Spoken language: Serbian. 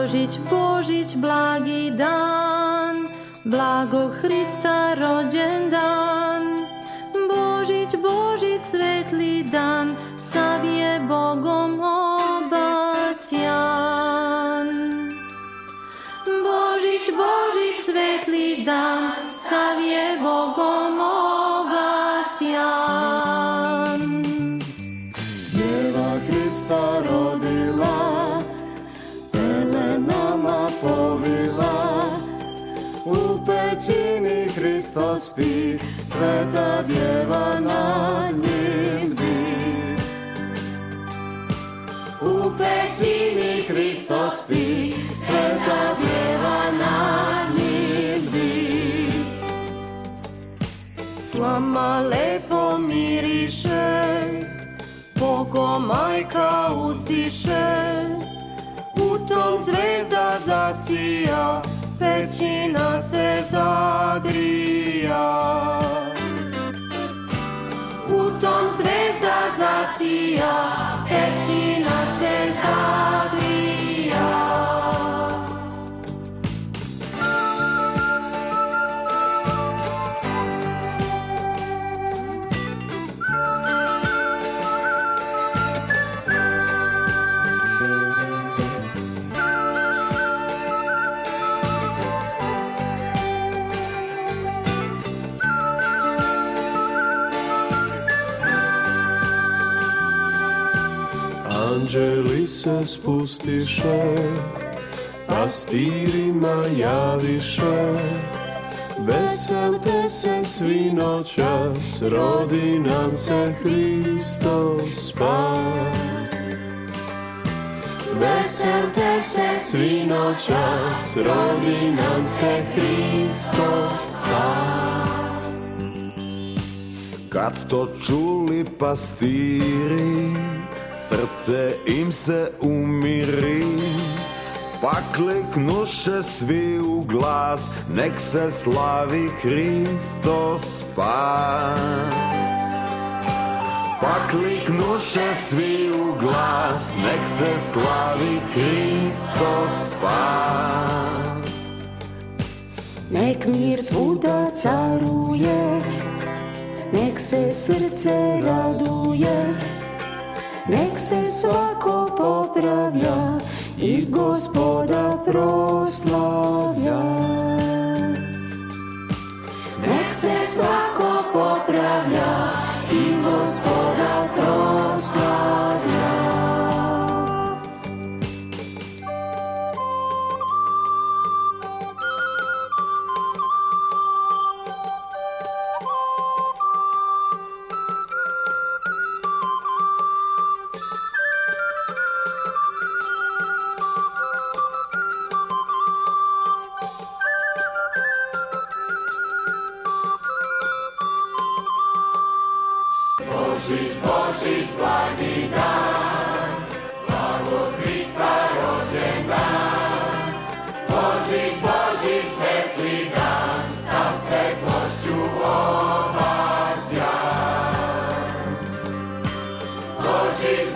Božić, blagi dan, blago Hrista rođendan. Božić, svetli dan, sav je Bogom obasjan. Božić, svetli dan, sav je Bogom obasjan. Djeva Hrista rodila, pelenama povila, u pećini Hristos spi, sveta djeva nad njim bdi. U pećini Hristos spi, sveta djeva nad njim bdi. Slama lepo miriše, Bogo majka uzdiše, u tom zvezda zasija, pećina se zagrija. U tom zvezda zasija, pećina se zagrija. Anđeli se spustiše, pastirima javiše, veselte se svi noćas, rodi nam se Hristos spas. Veselte se svi noćas, rodi nam se Hristos spas. Kad to čuli pastiri, srce im se umiri, pa kliknuše svi u glas, nek se slavi Hristos spas. Pa kliknuše svi u glas, nek se slavi Hristos spas. Nek mir svuda caruje, nek se srce raduje, nek se svako popravlja i Gospoda proslavlja. Nek se svako popravlja i Gospoda proslavlja. Božić, blagi dan, blago Hrista rođendan. Božić, svetli dan, sa svetlošću obasjan. Božić,